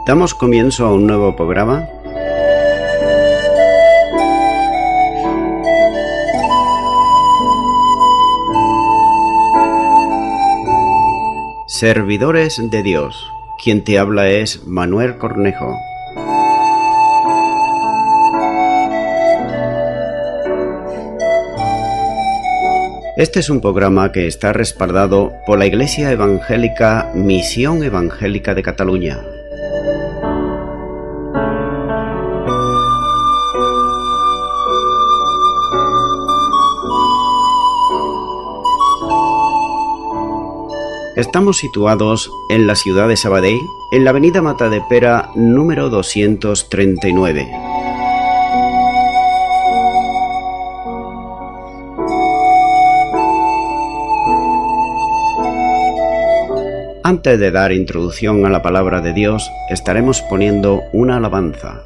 Damos comienzo a un nuevo programa. Servidores de Dios. Quien te habla es Manuel Cornejo. Este es un programa que está respaldado por la Iglesia Evangélica Misión Evangélica de Cataluña. Estamos situados en la ciudad de Sabadell, en la avenida Matadepera número 239. Antes de dar introducción a la palabra de Dios, estaremos poniendo una alabanza.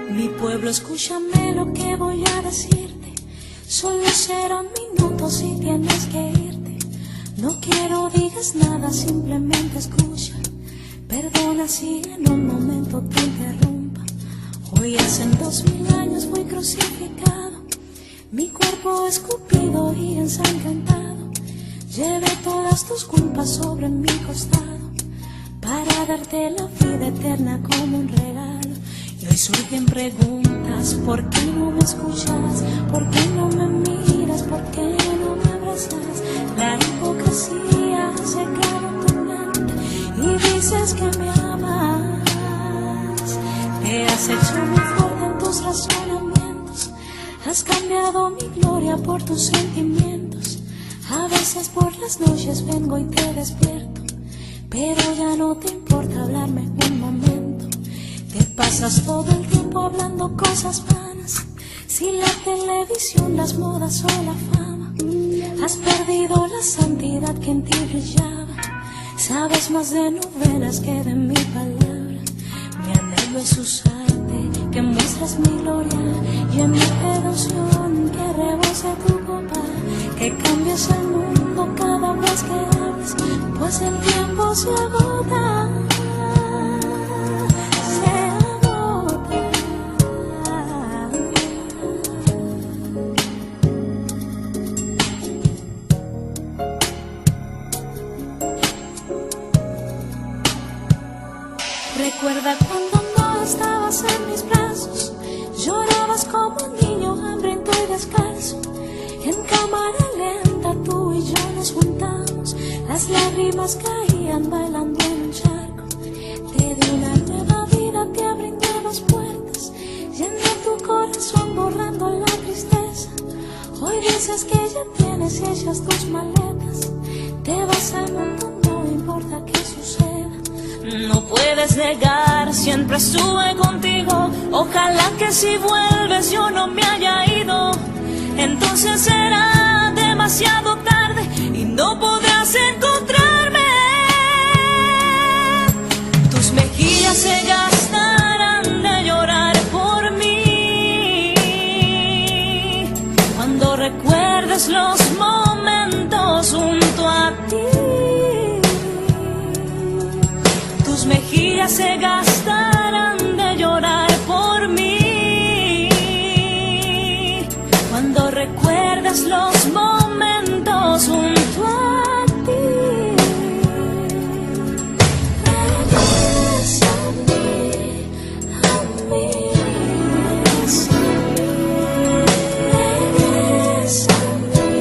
Mi pueblo, escúchame lo que voy a decirte. Solo será un minuto si tienes que irte. No quiero digas nada, simplemente escucha. Perdona si en un momento te interrumpa. Hoy hace 2000 años fui crucificado, mi cuerpo escupido y ensangrentado. Llevé todas tus culpas sobre mi costado, para darte la vida eterna como un regalo. Y hoy surgen preguntas: ¿por qué no me escuchas? ¿Por qué no me miras? ¿Por qué no me abrazas? La hipocresía se clava en tu mente y dices que me amas. Te has hecho muy fuerte en tus razonamientos, has cambiado mi gloria por tus sentimientos. A veces por las noches vengo y te despierto, pero ya no te importa hablarme un momento. Te pasas todo el tiempo hablando cosas vanas, si la televisión, las modas o la fama. Has perdido la santidad que en ti brillaba. Sabes más de novelas que de mi palabra. Mi anhelo es usarte, que muestres mi gloria, y en mi devoción que rebose tu copa, que cambies el mundo cada vez que hables, pues el tiempo se agota. Recuerda cuando no estabas en mis brazos, llorabas como un niño hambriento y descalzo. En cámara lenta tú y yo nos juntamos, las lágrimas caían bailando en un charco. Te di una nueva vida, te abrí nuevas puertas, llené tu corazón borrando la tristeza. Hoy dices que ya tienes hechas tus maletas, te vas al mundo, no importa qué suceda. No puedes negar, siempre estuve contigo. Ojalá que si vuelves yo no me haya ido. Entonces será demasiado tarde y no podrás encontrarme. Tus mejillas se gastarán de llorar por mí cuando recuerdes los momentos junto a ti. Tus mejillas se gastarán de llorar por mí cuando recuerdas los momentos junto a ti. Regresa a mí, a mí, regresa a mí, regresa a mí,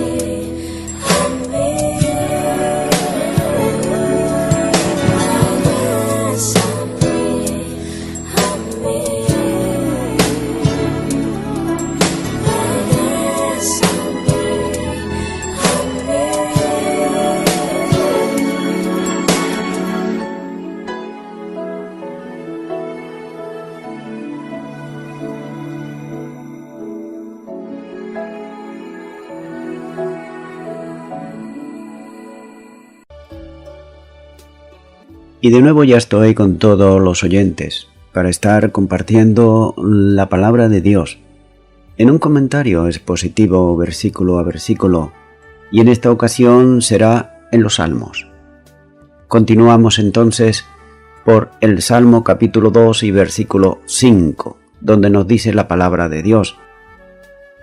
a mí. Y de nuevo ya estoy con todos los oyentes para estar compartiendo la palabra de Dios en un comentario expositivo versículo a versículo, y en esta ocasión será en los Salmos. Continuamos entonces por el Salmo capítulo 2 y versículo 5, donde nos dice la palabra de Dios: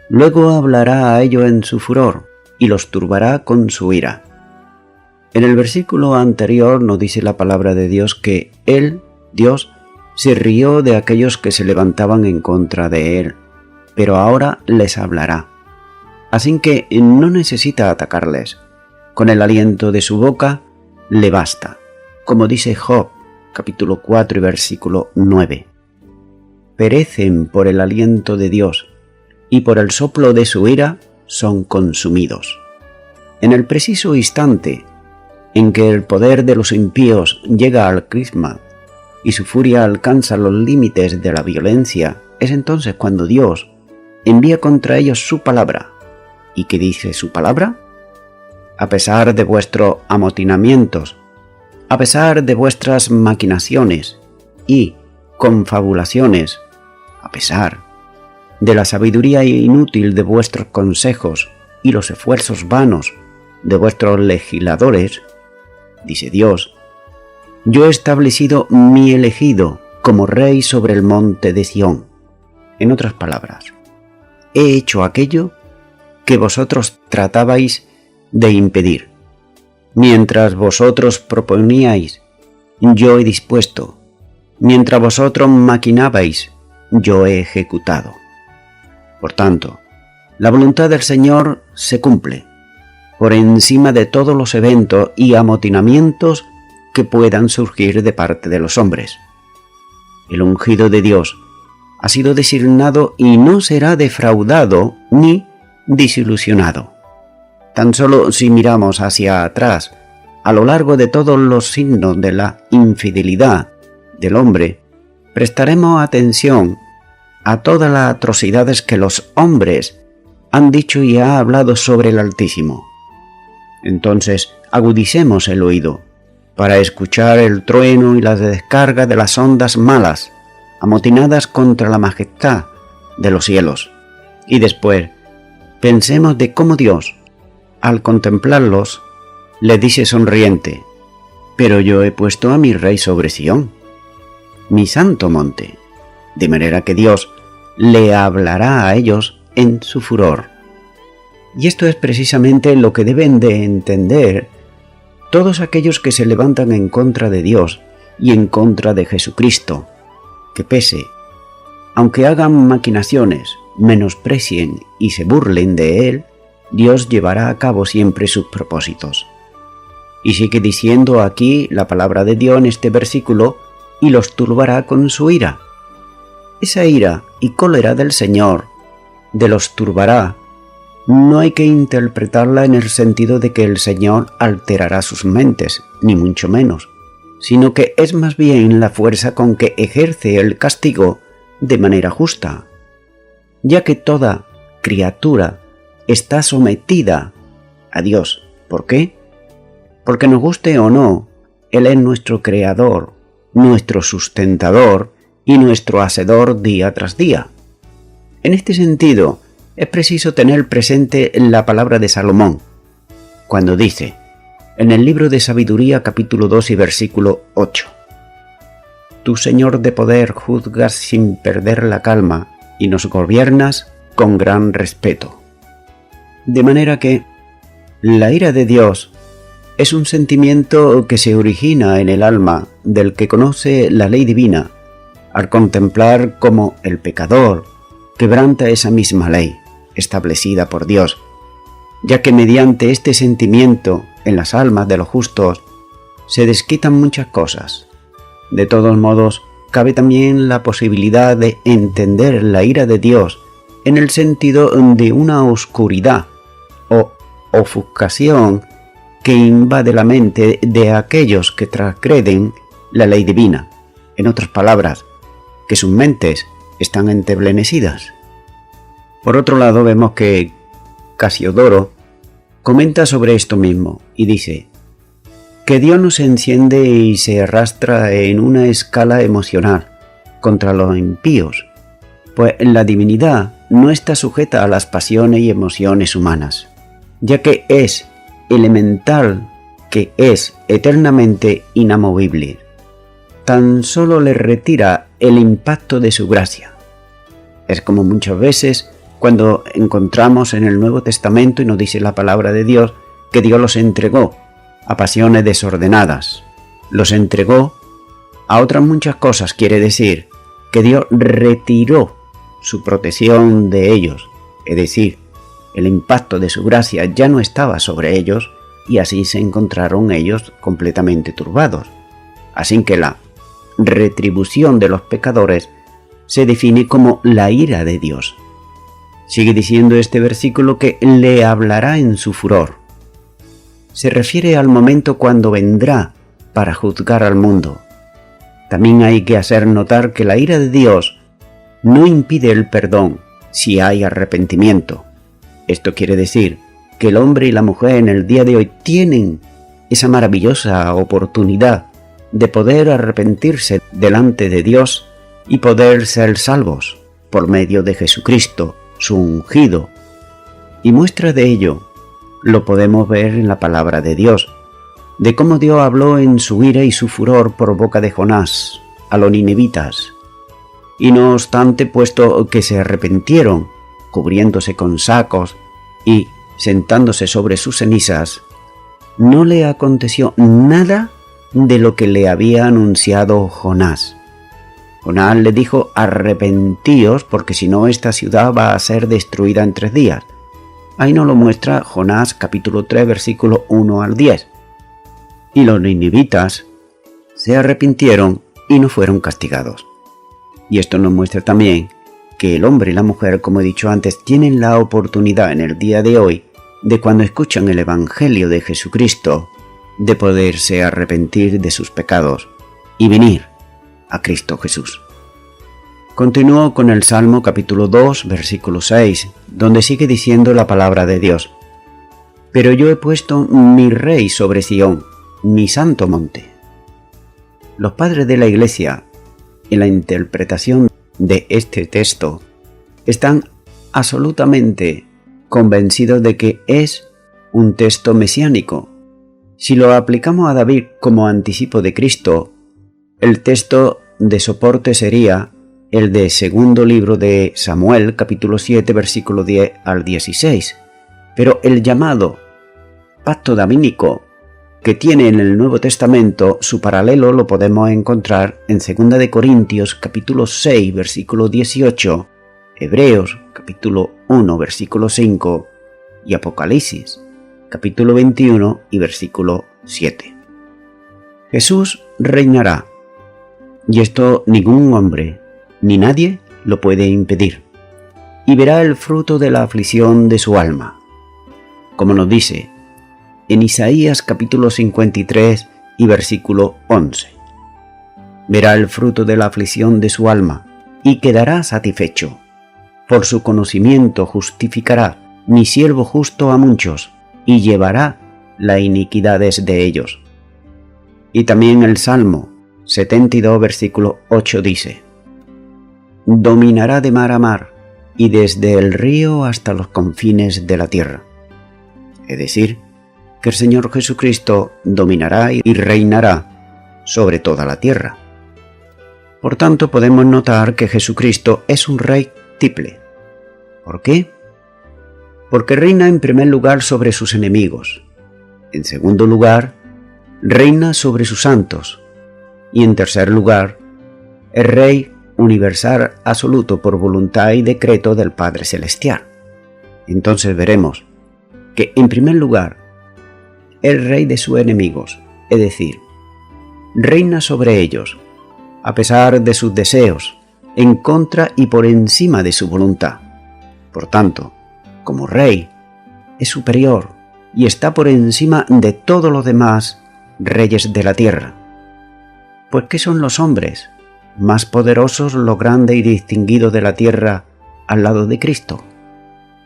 Luego hablará a ellos en su furor, y los turbará con su ira. En el versículo anterior nos dice la palabra de Dios que Él, Dios, se rió de aquellos que se levantaban en contra de Él, pero ahora les hablará. Así que no necesita atacarles. Con el aliento de su boca le basta, como dice Job, capítulo 4 y versículo 9. Perecen por el aliento de Dios, y por el soplo de su ira son consumidos. En el preciso instante en que el poder de los impíos llega al crisma y su furia alcanza los límites de la violencia, es entonces cuando Dios envía contra ellos su palabra. ¿Y qué dice su palabra? A pesar de vuestros amotinamientos, a pesar de vuestras maquinaciones y confabulaciones, a pesar de la sabiduría inútil de vuestros consejos y los esfuerzos vanos de vuestros legisladores, dice Dios, yo he establecido mi elegido como rey sobre el monte de Sión. En otras palabras, he hecho aquello que vosotros tratabais de impedir. Mientras vosotros proponíais, yo he dispuesto. Mientras vosotros maquinabais, yo he ejecutado. Por tanto, la voluntad del Señor se cumple por encima de todos los eventos y amotinamientos que puedan surgir de parte de los hombres. El ungido de Dios ha sido designado y no será defraudado ni desilusionado. Tan solo si miramos hacia atrás, a lo largo de todos los signos de la infidelidad del hombre, prestaremos atención a todas las atrocidades que los hombres han dicho y han hablado sobre el Altísimo. Entonces agudicemos el oído para escuchar el trueno y la descarga de las ondas malas, amotinadas contra la majestad de los cielos. Y después pensemos de cómo Dios, al contemplarlos, le dice sonriente: pero yo he puesto a mi rey sobre Sión, mi santo monte, de manera que Dios le hablará a ellos en su furor. Y esto es precisamente lo que deben de entender todos aquellos que se levantan en contra de Dios y en contra de Jesucristo, que pese, aunque hagan maquinaciones, menosprecien y se burlen de Él, Dios llevará a cabo siempre sus propósitos. Y sigue diciendo aquí la palabra de Dios en este versículo: y los turbará con su ira. Esa ira y cólera del Señor, de los turbará, no hay que interpretarla en el sentido de que el Señor alterará sus mentes, ni mucho menos, sino que es más bien la fuerza con que ejerce el castigo de manera justa, ya que toda criatura está sometida a Dios. ¿Por qué? Porque nos guste o no, Él es nuestro creador, nuestro sustentador y nuestro hacedor día tras día. En este sentido, es preciso tener presente la palabra de Salomón, cuando dice, en el libro de Sabiduría capítulo 2 y versículo 8, Tú, Señor de poder, juzgas sin perder la calma y nos gobiernas con gran respeto. De manera que la ira de Dios es un sentimiento que se origina en el alma del que conoce la ley divina, al contemplar cómo el pecador quebranta esa misma ley establecida por Dios, ya que mediante este sentimiento en las almas de los justos se desquitan muchas cosas. De todos modos, cabe también la posibilidad de entender la ira de Dios en el sentido de una oscuridad o ofuscación que invade la mente de aquellos que transgreden la ley divina. En otras palabras, que sus mentes están enteblenecidas. Por otro lado, vemos que Casiodoro comenta sobre esto mismo y dice: que Dios nos enciende y se arrastra en una escala emocional contra los impíos, pues la divinidad no está sujeta a las pasiones y emociones humanas, ya que es elemental, que es eternamente inamovible. Tan solo le retira el impacto de su gracia. Es como muchas veces cuando encontramos en el Nuevo Testamento y nos dice la palabra de Dios que Dios los entregó a pasiones desordenadas, los entregó a otras muchas cosas. Quiere decir que Dios retiró su protección de ellos, es decir, el impacto de su gracia ya no estaba sobre ellos y así se encontraron ellos completamente turbados. Así que la retribución de los pecadores se define como la ira de Dios. Sigue diciendo este versículo que le hablará en su furor. Se refiere al momento cuando vendrá para juzgar al mundo. También hay que hacer notar que la ira de Dios no impide el perdón si hay arrepentimiento. Esto quiere decir que el hombre y la mujer en el día de hoy tienen esa maravillosa oportunidad de poder arrepentirse delante de Dios y poder ser salvos por medio de Jesucristo, su ungido. Y muestra de ello lo podemos ver en la palabra de Dios, de cómo Dios habló en su ira y su furor por boca de Jonás a los ninivitas. Y no obstante, puesto que se arrepintieron, cubriéndose con sacos y sentándose sobre sus cenizas, no le aconteció nada de lo que le había anunciado Jonás. Jonás le dijo: arrepentíos, porque si no esta ciudad va a ser destruida en 3 días. Ahí nos lo muestra Jonás capítulo 3 versículo 1 al 10. Y los ninivitas se arrepintieron y no fueron castigados. Y esto nos muestra también que el hombre y la mujer, como he dicho antes, tienen la oportunidad en el día de hoy de, cuando escuchan el Evangelio de Jesucristo, de poderse arrepentir de sus pecados y venir a Cristo Jesús. Continúo con el Salmo capítulo 2 versículo 6, donde sigue diciendo la palabra de Dios: pero yo he puesto mi rey sobre Sión, mi santo monte. Los padres de la Iglesia, en la interpretación de este texto, están absolutamente convencidos de que es un texto mesiánico. Si lo aplicamos a David como anticipo de Cristo, el texto de soporte sería el de segundo libro de Samuel, capítulo 7, versículo 10 al 16. Pero el llamado pacto davídico que tiene en el Nuevo Testamento, su paralelo lo podemos encontrar en 2 de Corintios, capítulo 6, versículo 18, Hebreos, capítulo 1, versículo 5, y Apocalipsis, capítulo 21 y versículo 7. Jesús reinará, y esto ningún hombre ni nadie lo puede impedir, y verá el fruto de la aflicción de su alma, como nos dice en Isaías capítulo 53 y versículo 11. Verá el fruto de la aflicción de su alma, y quedará satisfecho. Por su conocimiento justificará mi siervo justo a muchos, y llevará las iniquidades de ellos. Y también el Salmo 72 versículo 8 dice: dominará de mar a mar, y desde el río hasta los confines de la tierra. Es decir, que el Señor Jesucristo dominará y reinará sobre toda la tierra. Por tanto, podemos notar que Jesucristo es un rey triple. ¿Por qué? Porque reina en primer lugar sobre sus enemigos, en segundo lugar, reina sobre sus santos, y en tercer lugar, es rey universal absoluto por voluntad y decreto del Padre Celestial. Entonces veremos que en primer lugar, el rey de sus enemigos, es decir, reina sobre ellos, a pesar de sus deseos, en contra y por encima de su voluntad. Por tanto, como rey, es superior y está por encima de todos los demás reyes de la tierra. Pues ¿qué son los hombres más poderosos, los grandes y distinguidos de la tierra al lado de Cristo?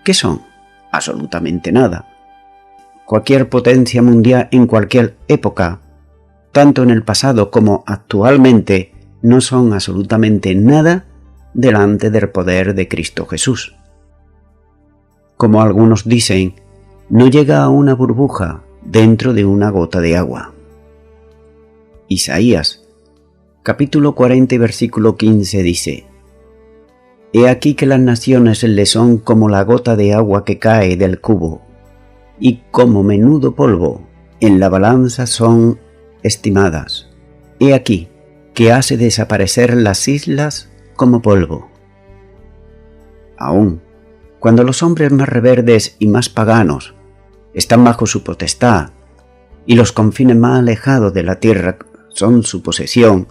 ¿Qué son? Absolutamente nada. Cualquier potencia mundial en cualquier época tanto en el pasado como actualmente, no son absolutamente nada delante del poder de Cristo Jesús. Como algunos dicen, no llega a una burbuja dentro de una gota de agua. Isaías, capítulo 40 y versículo 15 dice: He aquí que las naciones le son como la gota de agua que cae del cubo, y como menudo polvo en la balanza son estimadas. He aquí que hace desaparecer las islas como polvo. Aún cuando los hombres más reverdes y más paganos están bajo su potestad y los confines más alejados de la tierra son su posesión,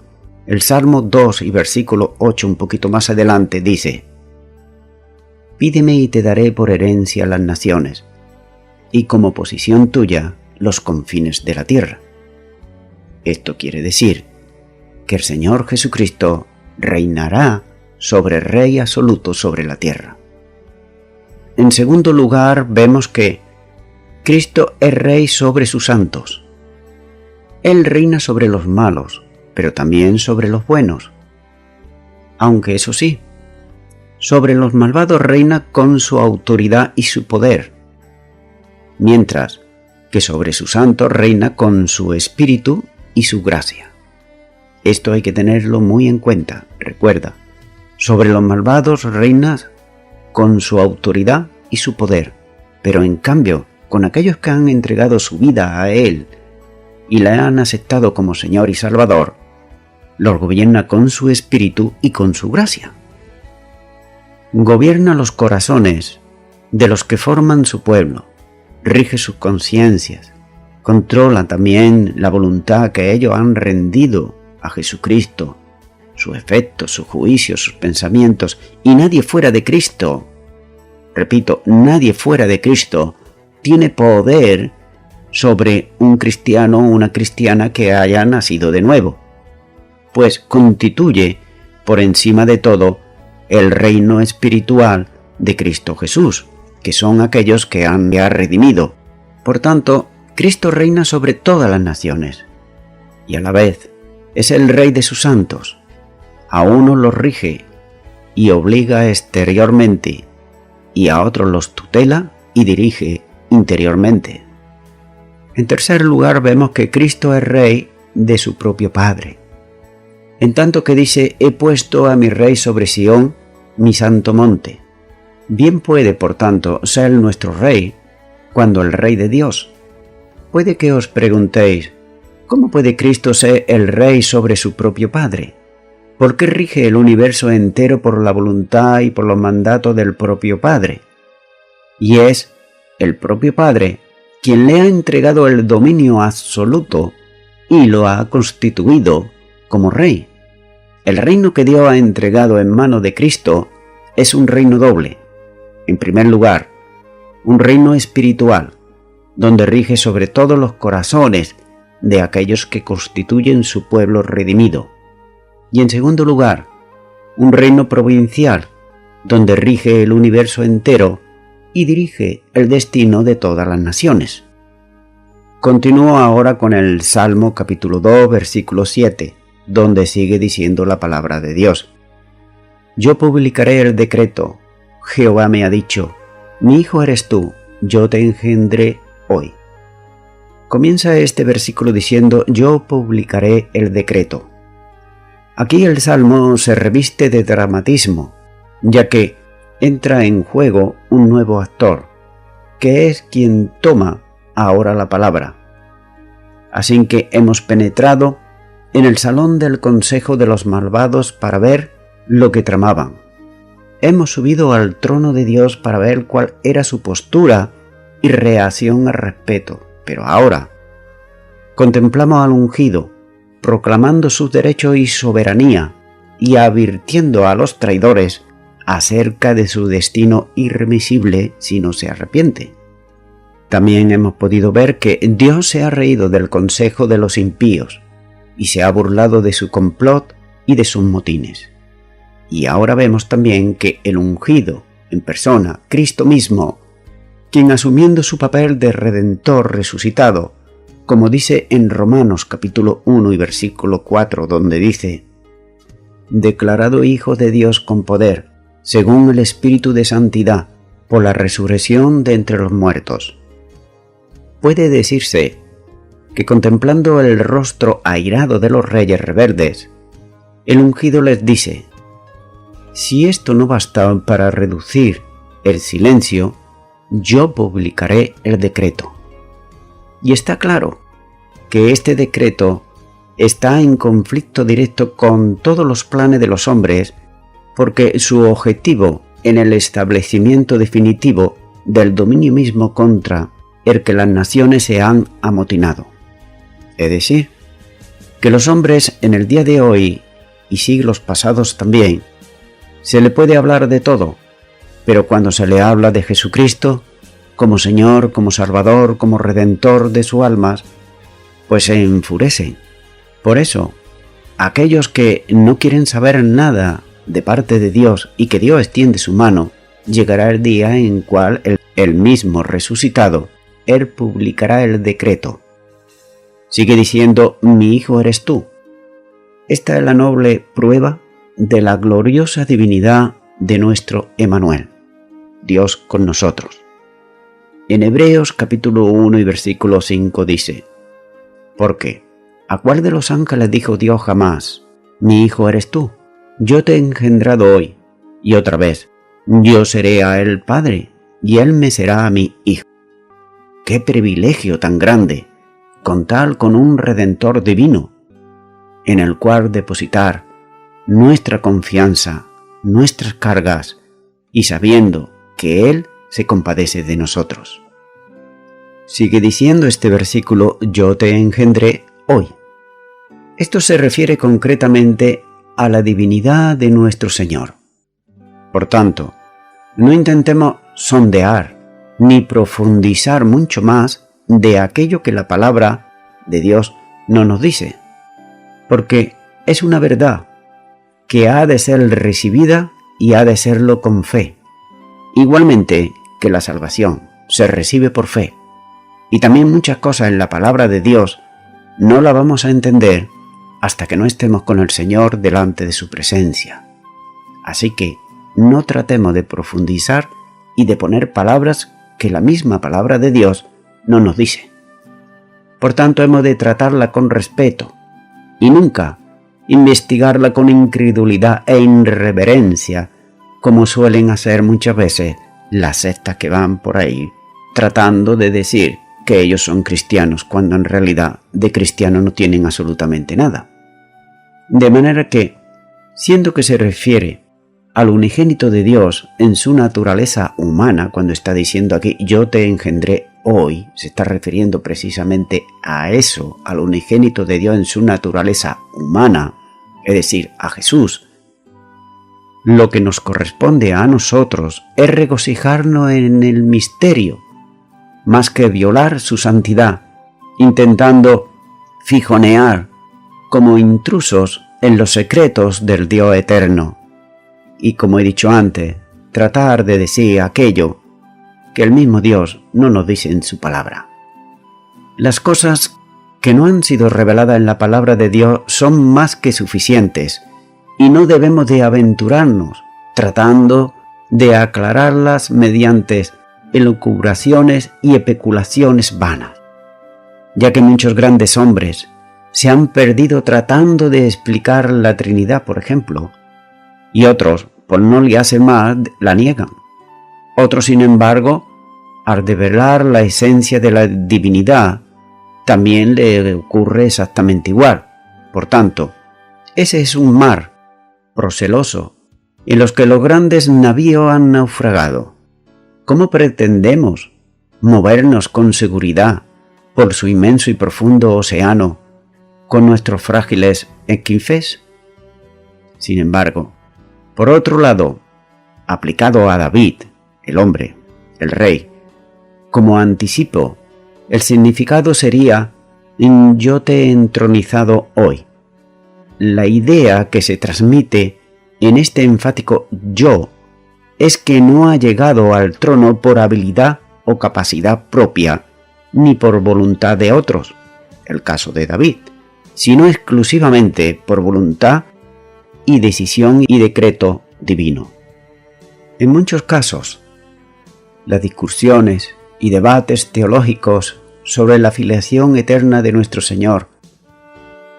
el Salmo 2 y versículo 8 un poquito más adelante dice: Pídeme y te daré por herencia las naciones, y como posesión tuya los confines de la tierra. Esto quiere decir que el Señor Jesucristo reinará sobre Rey absoluto sobre la tierra. En segundo lugar, vemos que Cristo es Rey sobre sus santos. Él reina sobre los malos, pero también sobre los buenos. Aunque eso sí, sobre los malvados reina con su autoridad y su poder, mientras que sobre sus santos reina con su espíritu y su gracia. Esto hay que tenerlo muy en cuenta. Recuerda, sobre los malvados reina con su autoridad y su poder, pero en cambio, con aquellos que han entregado su vida a Él y le han aceptado como Señor y Salvador, los gobierna con su espíritu y con su gracia. Gobierna los corazones de los que forman su pueblo, rige sus conciencias, controla también la voluntad que ellos han rendido a Jesucristo, sus efectos, sus juicios, sus pensamientos, y nadie fuera de Cristo, repito, nadie fuera de Cristo tiene poder sobre un cristiano o una cristiana que haya nacido de nuevo, pues constituye por encima de todo el reino espiritual de Cristo Jesús, que son aquellos que han redimido. Por tanto, Cristo reina sobre todas las naciones, y a la vez es el Rey de sus santos. A unos los rige y obliga exteriormente, y a otros los tutela y dirige interiormente. En tercer lugar, vemos que Cristo es Rey de su propio Padre, en tanto que dice: he puesto a mi Rey sobre Sión, mi santo monte. Bien puede, por tanto, ser nuestro Rey cuando el Rey de Dios. Puede que os preguntéis: ¿cómo puede Cristo ser el Rey sobre su propio Padre? ¿Por qué rige el universo entero por la voluntad y por los mandatos del propio Padre? Y es el propio Padre quien le ha entregado el dominio absoluto y lo ha constituido como Rey. El reino que Dios ha entregado en manos de Cristo es un reino doble. En primer lugar, un reino espiritual, donde rige sobre todos los corazones de aquellos que constituyen su pueblo redimido. Y en segundo lugar, un reino provincial, donde rige el universo entero y dirige el destino de todas las naciones. Continúo ahora con el Salmo capítulo 2, versículo 7, donde sigue diciendo la palabra de Dios: Yo publicaré el decreto, Jehová me ha dicho, mi hijo eres tú, yo te engendré hoy. Comienza este versículo diciendo: yo publicaré el decreto. Aquí el Salmo se reviste de dramatismo, ya que entra en juego un nuevo actor, que es quien toma ahora la palabra. Así que hemos penetrado en el salón del consejo de los malvados para ver lo que tramaban. Hemos subido al trono de Dios para ver cuál era su postura y reacción al respeto. Pero ahora contemplamos al ungido, proclamando sus derechos y soberanía y advirtiendo a los traidores acerca de su destino irremisible si no se arrepiente. También hemos podido ver que Dios se ha reído del consejo de los impíos y se ha burlado de su complot y de sus motines. Y ahora vemos también que el ungido, en persona, Cristo mismo, quien asumiendo su papel de Redentor resucitado, como dice en Romanos capítulo 1 y versículo 4, donde dice: declarado Hijo de Dios con poder, según el Espíritu de Santidad, por la resurrección de entre los muertos. Puede decirse que contemplando el rostro airado de los reyes rebeldes, el ungido les dice: si esto no basta para reducir el silencio, yo publicaré el decreto. Y está claro que este decreto está en conflicto directo con todos los planes de los hombres, porque su objetivo en el establecimiento definitivo del dominio mismo contra el que las naciones se han amotinado. Es decir, que los hombres en el día de hoy y siglos pasados también, se le puede hablar de todo, pero cuando se le habla de Jesucristo, como Señor, como Salvador, como Redentor de sus almas, pues se enfurecen. Por eso, aquellos que no quieren saber nada de parte de Dios y que Dios extiende su mano, llegará el día en cual el mismo resucitado, Él publicará el decreto. Sigue diciendo: mi hijo eres tú. Esta es la noble prueba de la gloriosa divinidad de nuestro Emmanuel, Dios con nosotros. En Hebreos capítulo 1 y versículo 5 dice: porque ¿a cuál de los ángeles dijo Dios jamás: mi hijo eres tú? Yo te he engendrado hoy. Y otra vez: yo seré a él padre, y él me será a mí hijo. ¡Qué privilegio tan grande! Contar con un Redentor divino, en el cual depositar nuestra confianza, nuestras cargas, y sabiendo que Él se compadece de nosotros. Sigue diciendo este versículo: yo te engendré hoy. Esto se refiere concretamente a la divinidad de nuestro Señor. Por tanto, no intentemos sondear ni profundizar mucho más de aquello que la palabra de Dios no nos dice, porque es una verdad que ha de ser recibida y ha de serlo con fe. Igualmente que la salvación se recibe por fe, y también muchas cosas en la palabra de Dios no la vamos a entender hasta que no estemos con el Señor delante de su presencia. Así que no tratemos de profundizar y de poner palabras que la misma palabra de Dios no nos dice. Por tanto, hemos de tratarla con respeto y nunca investigarla con incredulidad e irreverencia, como suelen hacer muchas veces las sectas que van por ahí tratando de decir que ellos son cristianos cuando en realidad de cristiano no tienen absolutamente nada. De manera que, siendo que se refiere al unigénito de Dios en su naturaleza humana, cuando está diciendo aquí yo te engendré hoy, se está refiriendo precisamente a eso, al unigénito de Dios en su naturaleza humana, es decir, a Jesús. Lo que nos corresponde a nosotros es regocijarnos en el misterio, más que violar su santidad, intentando fijonear como intrusos en los secretos del Dios eterno. Y como he dicho antes, tratar de decir aquello que el mismo Dios no nos dice en su palabra. Las cosas que no han sido reveladas en la palabra de Dios son más que suficientes y no debemos de aventurarnos tratando de aclararlas mediante elucubraciones y especulaciones vanas, ya que muchos grandes hombres se han perdido tratando de explicar la Trinidad, por ejemplo, y otros, por no liarse más, la niegan. Otros, sin embargo, al develar la esencia de la divinidad, también le ocurre exactamente igual. Por tanto, ese es un mar proceloso en los que los grandes navíos han naufragado. ¿Cómo pretendemos movernos con seguridad por su inmenso y profundo océano con nuestros frágiles esquifes? Sin embargo, por otro lado, aplicado a David, el hombre, el rey, como anticipo, el significado sería yo te he entronizado hoy. La idea que se transmite en este enfático yo es que no ha llegado al trono por habilidad o capacidad propia, ni por voluntad de otros, el caso de David, sino exclusivamente por voluntad y decisión y decreto divino. En muchos casos, las discusiones y debates teológicos sobre la filiación eterna de nuestro Señor,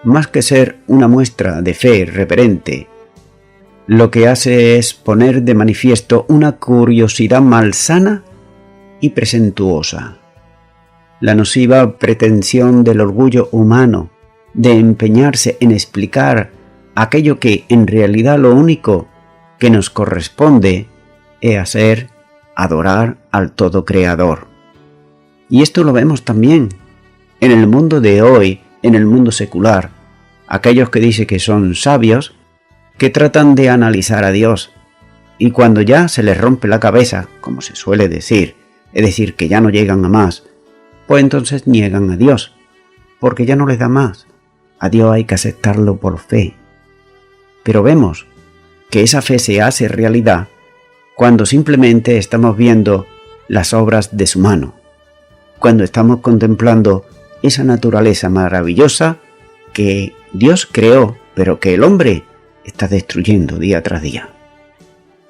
más que ser una muestra de fe reverente, lo que hace es poner de manifiesto una curiosidad malsana y presuntuosa, la nociva pretensión del orgullo humano de empeñarse en explicar aquello que en realidad lo único que nos corresponde es hacer, adorar al todo creador. Y esto lo vemos también en el mundo de hoy, en el mundo secular, aquellos que dicen que son sabios, que tratan de analizar a Dios, y cuando ya se les rompe la cabeza, como se suele decir, es decir, que ya no llegan a más, pues entonces niegan a Dios, porque ya no les da más. A Dios hay que aceptarlo por fe. Pero vemos que esa fe se hace realidad cuando simplemente estamos viendo las obras de su mano, cuando estamos contemplando esa naturaleza maravillosa que Dios creó, pero que el hombre está destruyendo día tras día.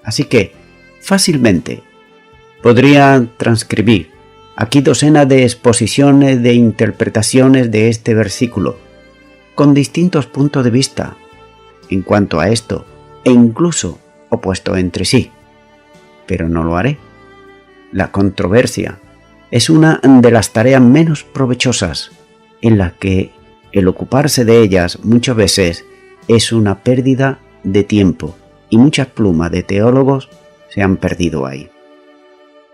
Así que fácilmente podría transcribir aquí docenas de exposiciones de interpretaciones de este versículo, con distintos puntos de vista en cuanto a esto, e incluso opuestos entre sí. Pero no lo haré. La controversia es una de las tareas menos provechosas, en las que el ocuparse de ellas muchas veces es una pérdida de tiempo, y muchas plumas de teólogos se han perdido ahí.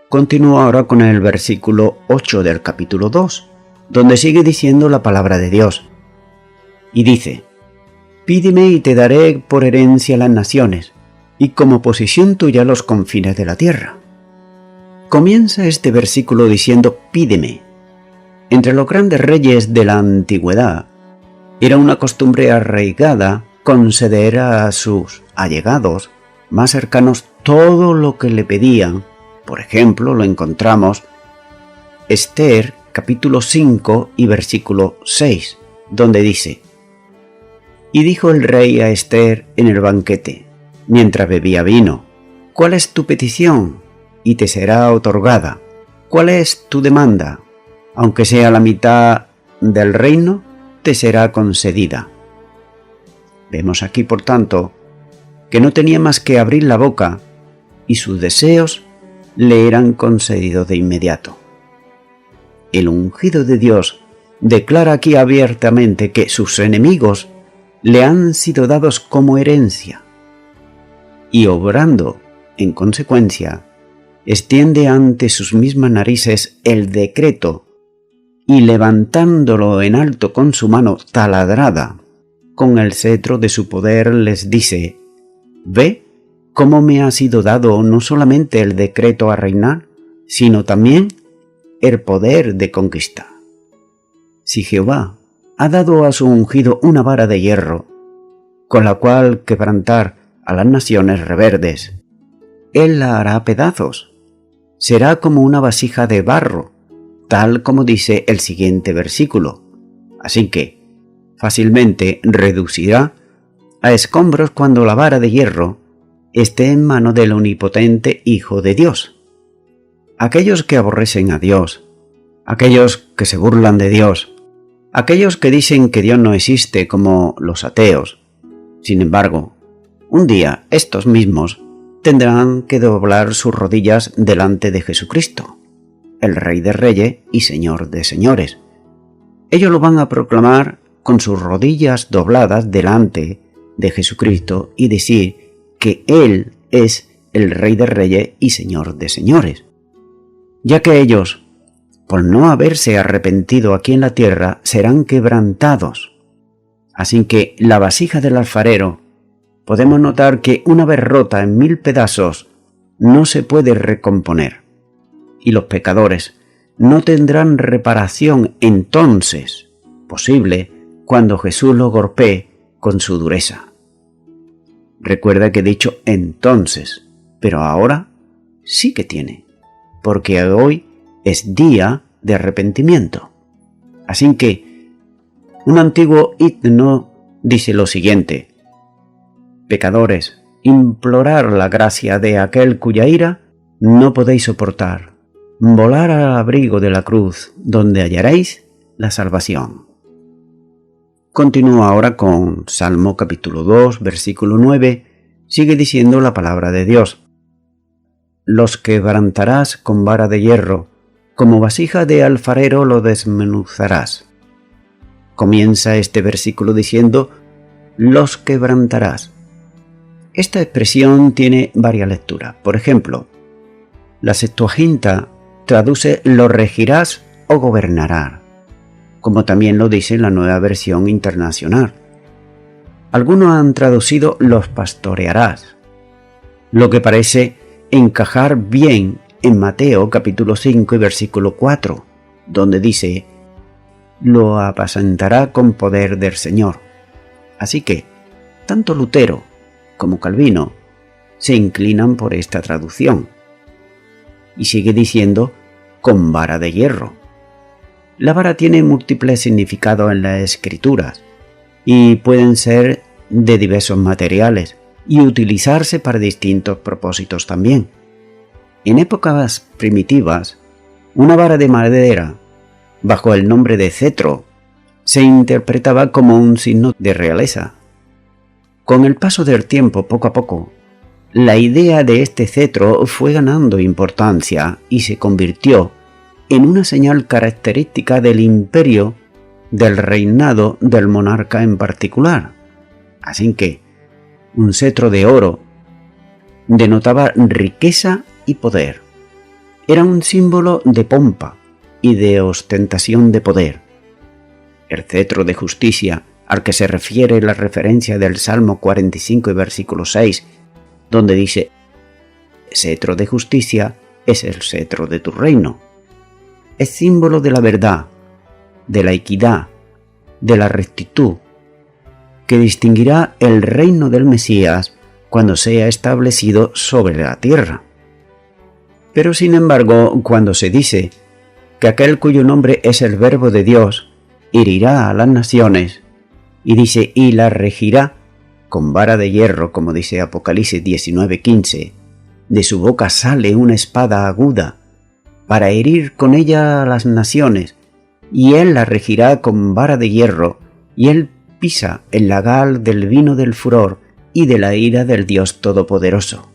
Continúo ahora con el versículo 8 del capítulo 2, donde sigue diciendo la palabra de Dios. Y dice: «Pídeme y te daré por herencia las naciones, y como posesión tuya los confines de la tierra». Comienza este versículo diciendo «pídeme». Entre los grandes reyes de la antigüedad, era una costumbre arraigada conceder a sus allegados más cercanos todo lo que le pedían. Por ejemplo, lo encontramos Esther capítulo 5 y versículo 6, donde dice: «Y dijo el rey a Esther en el banquete, mientras bebía vino: ¿Cuál es tu petición? Y te será otorgada. ¿Cuál es tu demanda? Aunque sea la mitad del reino, te será concedida». Vemos aquí, por tanto, que no tenía más que abrir la boca y sus deseos le eran concedidos de inmediato. El ungido de Dios declara aquí abiertamente que sus enemigos le han sido dados como herencia, y obrando en consecuencia, extiende ante sus mismas narices el decreto y levantándolo en alto con su mano taladrada, con el cetro de su poder les dice: «Ve cómo me ha sido dado no solamente el decreto a reinar, sino también el poder de conquista». Si Jehová ha dado a su ungido una vara de hierro, con la cual quebrantar a las naciones reverdes, él la hará pedazos. Será como una vasija de barro, tal como dice el siguiente versículo. Así que fácilmente reducirá a escombros cuando la vara de hierro esté en mano del omnipotente Hijo de Dios. Aquellos que aborrecen a Dios, aquellos que se burlan de Dios, aquellos que dicen que Dios no existe como los ateos, sin embargo, un día estos mismos tendrán que doblar sus rodillas delante de Jesucristo, el Rey de Reyes y Señor de Señores. Ellos lo van a proclamar con sus rodillas dobladas delante de Jesucristo y decir que Él es el Rey de Reyes y Señor de Señores, ya que ellos, por no haberse arrepentido aquí en la tierra, serán quebrantados. Así que la vasija del alfarero, podemos notar que una vez rota en 1000 pedazos, no se puede recomponer, y los pecadores no tendrán reparación entonces posible cuando Jesús los golpee con su dureza. Recuerda que he dicho entonces, pero ahora sí que tiene, porque hoy es día de arrepentimiento. Así que Un antiguo himno dice lo siguiente: pecadores, implorar la gracia de aquel cuya ira no podéis soportar, volar al abrigo de la cruz, donde hallaréis la salvación. Continúo ahora con Salmo capítulo 2, versículo 9, sigue diciendo la palabra de Dios: los quebrantarás con vara de hierro, como vasija de alfarero lo desmenuzarás. Comienza este versículo diciendo: los quebrantarás. Esta expresión tiene varias lecturas. Por ejemplo, la Septuaginta traduce lo regirás o gobernarás, como también lo dice la Nueva Versión Internacional. Algunos han traducido los pastorearás, lo que parece encajar bien en Mateo capítulo 5 y versículo 4, donde dice: lo apacentará con poder del Señor. Así que, tanto Lutero como Calvino se inclinan por esta traducción. Y sigue diciendo: con vara de hierro. La vara tiene múltiples significados en las Escrituras y pueden ser de diversos materiales y utilizarse para distintos propósitos también. En épocas primitivas, una vara de madera, bajo el nombre de cetro, se interpretaba como un signo de realeza. Con el paso del tiempo, poco a poco, la idea de este cetro fue ganando importancia y se convirtió en una señal característica del imperio, del reinado del monarca en particular. Así que un cetro de oro denotaba riqueza y poder. Era un símbolo de pompa y de ostentación de poder. El cetro de justicia, al que se refiere la referencia del Salmo 45 y versículo 6, donde dice: cetro de justicia es el cetro de tu reino. Es símbolo de la verdad, de la equidad, de la rectitud, que distinguirá el reino del Mesías cuando sea establecido sobre la tierra. Pero sin embargo, cuando se dice que aquel cuyo nombre es el Verbo de Dios herirá a las naciones, y dice: y la regirá con vara de hierro, como dice Apocalipsis 19:15, de su boca sale una espada aguda, para herir con ella a las naciones, y él la regirá con vara de hierro, y él pisa el lagar del vino del furor y de la ira del Dios Todopoderoso.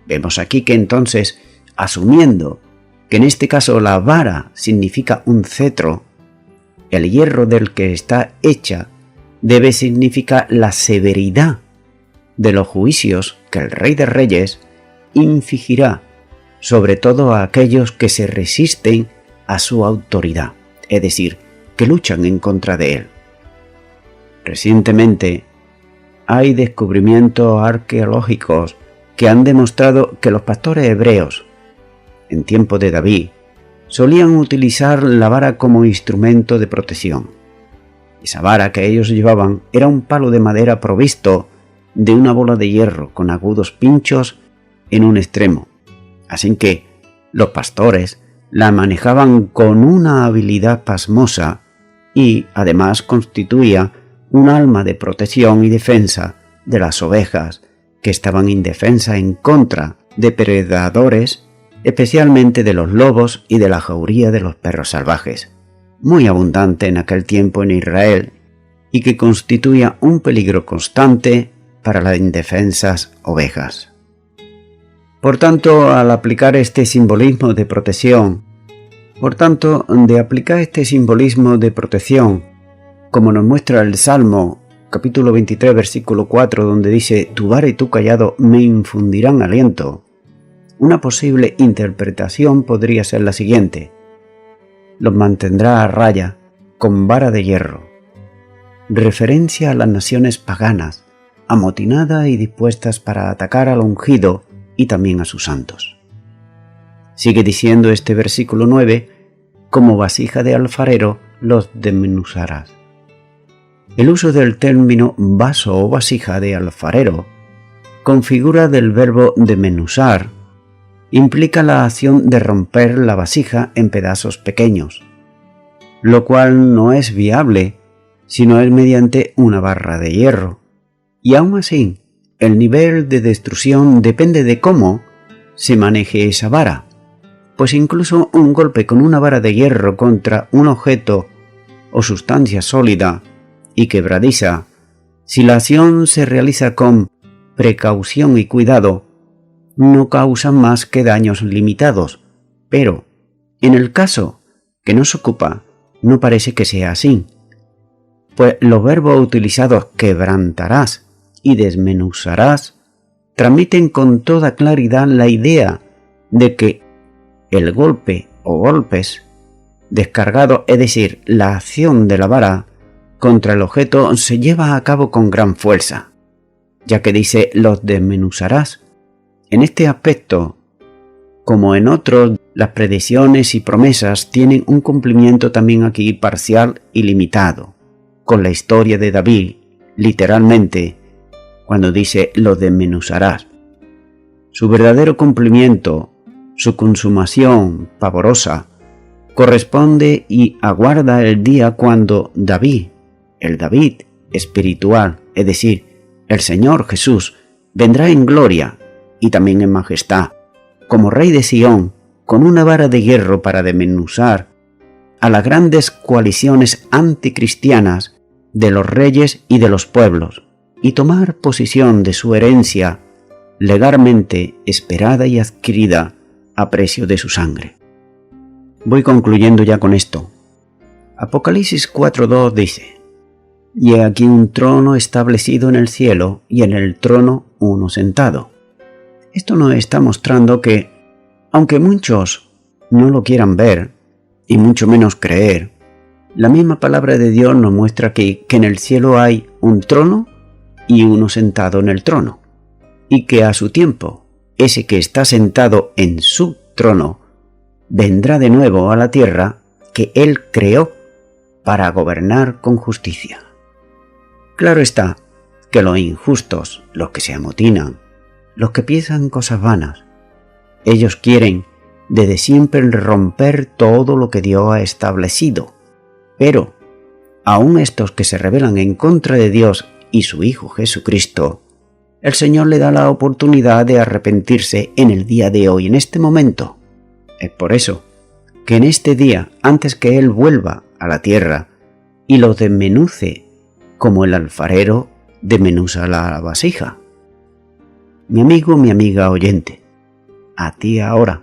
Vemos aquí que entonces, asumiendo que en este caso la vara significa un cetro, el hierro del que está hecha debe significar la severidad de los juicios que el Rey de Reyes infligirá sobre todo a aquellos que se resisten a su autoridad, es decir, que luchan en contra de él. Recientemente hay descubrimientos arqueológicos que han demostrado que los pastores hebreos, en tiempo de David, solían utilizar la vara como instrumento de protección. Esa vara que ellos llevaban era un palo de madera provisto de una bola de hierro con agudos pinchos en un extremo. Así que los pastores la manejaban con una habilidad pasmosa y además constituía un arma de protección y defensa de las ovejas que estaban indefensas en contra de predadores, especialmente de los lobos y de la jauría de los perros salvajes, muy abundante en aquel tiempo en Israel y que constituía un peligro constante para las indefensas ovejas. Por tanto, al aplicar este simbolismo de protección, como nos muestra el Salmo, capítulo 23, versículo 4, donde dice: tu vara y tu cayado me infundirán aliento, una posible interpretación podría ser la siguiente: los mantendrá a raya con vara de hierro. Referencia a las naciones paganas, amotinadas y dispuestas para atacar al ungido y también a sus santos. Sigue diciendo este versículo 9: como vasija de alfarero los desmenuzarás. El uso del término vaso o vasija de alfarero, con figura del verbo desmenuzar, implica la acción de romper la vasija en pedazos pequeños, lo cual no es viable sino es mediante una barra de hierro. Y aún así, el nivel de destrucción depende de cómo se maneje esa vara, pues incluso un golpe con una vara de hierro contra un objeto o sustancia sólida y quebradiza, si la acción se realiza con precaución y cuidado, no causa más que daños limitados, pero en el caso que nos ocupa, no parece que sea así, pues los verbos utilizados quebrantarás y desmenuzarás transmiten con toda claridad la idea de que el golpe o golpes descargado, es decir, la acción de la vara contra el objeto, se lleva a cabo con gran fuerza, ya que dice los desmenuzarás. En este aspecto, como en otros, las predicciones y promesas tienen un cumplimiento también aquí parcial y limitado, con la historia de David, literalmente, cuando dice los desmenuzarás. Su verdadero cumplimiento, su consumación pavorosa, corresponde y aguarda el día cuando David, el David espiritual, es decir, el Señor Jesús, vendrá en gloria y también en majestad, como Rey de Sión, con una vara de hierro para desmenuzar a las grandes coaliciones anticristianas de los reyes y de los pueblos, y tomar posesión de su herencia legalmente esperada y adquirida a precio de su sangre. Voy concluyendo ya con esto. Apocalipsis 4:2 dice: y he aquí un trono establecido en el cielo, y en el trono uno sentado. Esto nos está mostrando que, aunque muchos no lo quieran ver, y mucho menos creer, la misma palabra de Dios nos muestra que en el cielo hay un trono y uno sentado en el trono, y que a su tiempo, ese que está sentado en su trono, vendrá de nuevo a la tierra que Él creó para gobernar con justicia. Claro está que los injustos, los que se amotinan, los que piensan cosas vanas, ellos quieren desde siempre romper todo lo que Dios ha establecido, pero aun estos que se rebelan en contra de Dios y su Hijo Jesucristo, el Señor le da la oportunidad de arrepentirse en el día de hoy, en este momento. Es por eso que en este día, antes que Él vuelva a la tierra y lo desmenuce como el alfarero desmenuza la vasija. Mi amigo, mi amiga oyente, a ti ahora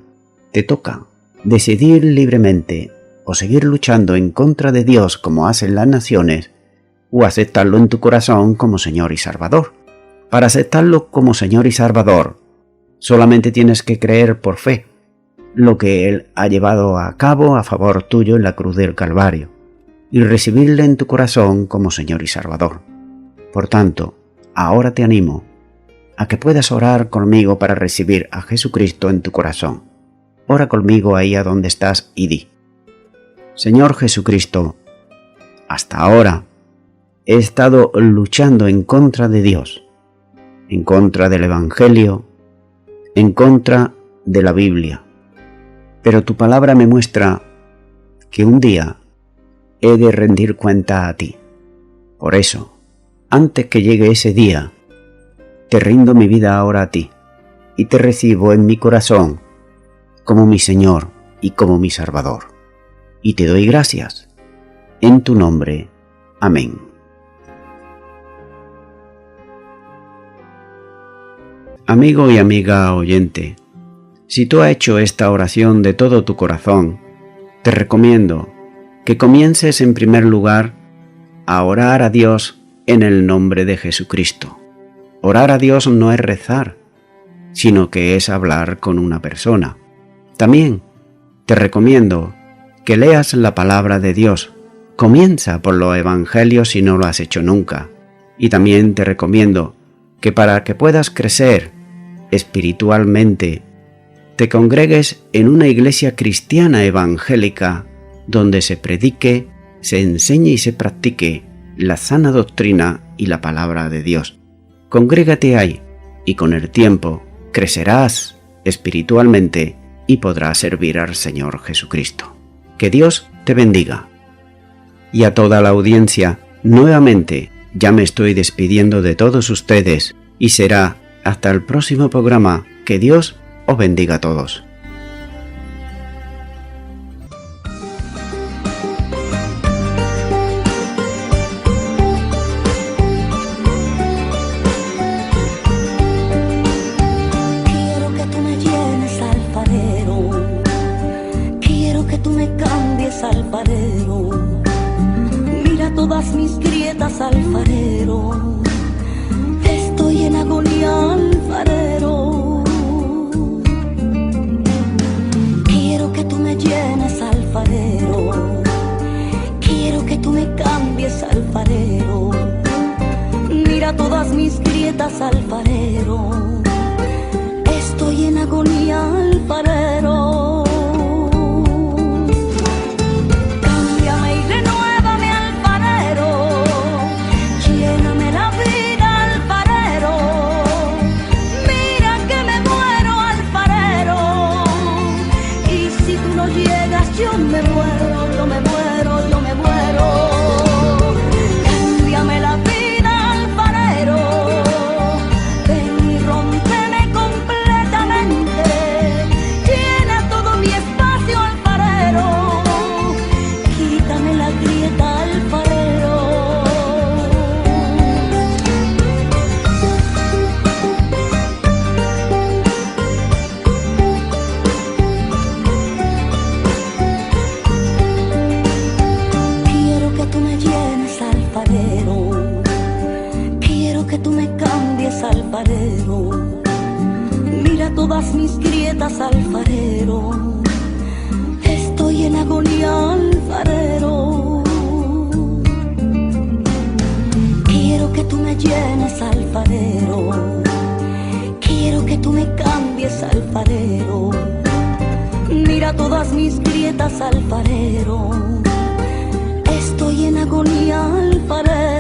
te toca decidir libremente o seguir luchando en contra de Dios como hacen las naciones, o aceptarlo en tu corazón como Señor y Salvador. Para aceptarlo como Señor y Salvador, solamente tienes que creer por fe lo que Él ha llevado a cabo a favor tuyo en la cruz del Calvario, y recibirle en tu corazón como Señor y Salvador. Por tanto, ahora te animo a que puedas orar conmigo para recibir a Jesucristo en tu corazón. Ora conmigo ahí a donde estás y di: Señor Jesucristo, hasta ahora he estado luchando en contra de Dios, en contra del Evangelio, en contra de la Biblia. Pero tu palabra me muestra que un día he de rendir cuenta a ti. Por eso, antes que llegue ese día, te rindo mi vida ahora a ti y te recibo en mi corazón como mi Señor y como mi Salvador. Y te doy gracias. En tu nombre. Amén. Amigo y amiga oyente, si tú has hecho esta oración de todo tu corazón, te recomiendo que comiences en primer lugar a orar a Dios en el nombre de Jesucristo. Orar a Dios no es rezar, sino que es hablar con una persona. También te recomiendo que leas la palabra de Dios. Comienza por los evangelios si no lo has hecho nunca. Y también te recomiendo que para que puedas crecer espiritualmente, te congregues en una iglesia cristiana evangélica donde se predique, se enseñe y se practique la sana doctrina y la palabra de Dios. Congrégate ahí y con el tiempo crecerás espiritualmente y podrás servir al Señor Jesucristo. Que Dios te bendiga. Y a toda la audiencia, Nuevamente, ya me estoy despidiendo de todos ustedes y será hasta el próximo programa. Que Dios os bendiga a todos. Quiero que tú me llenes, alfarero. Quiero que tú me cambies, alfarero. Mira todas mis grietas, alfarero. Estoy en agonía, alfarero. Quiero que tú me llenes, alfarero. Quiero que tú me cambies, alfarero. Mira todas mis grietas, alfarero. Estoy en agonía, alfarero. Cámbiame y renuévame, alfarero. Lléname la vida, alfarero. Mira que me muero, alfarero. Y si tú no llegas, yo me muero, yo me muero, yo me muero. Cámbiame la vida, alfarero. Ven y rómpeme completamente. Llena todo mi espacio, alfarero. Quítame la grieta, alfarero. Quiero que tú me llenes, alfarero. Quiero que tú me cambies, alfarero. Mira todas mis grietas, alfarero. Estoy en agonía, alfarero. Quiero que tú me llenes, alfarero. Quiero que tú me cambies, alfarero. Mira todas mis grietas, alfarero. Estoy en agonía, alfarero.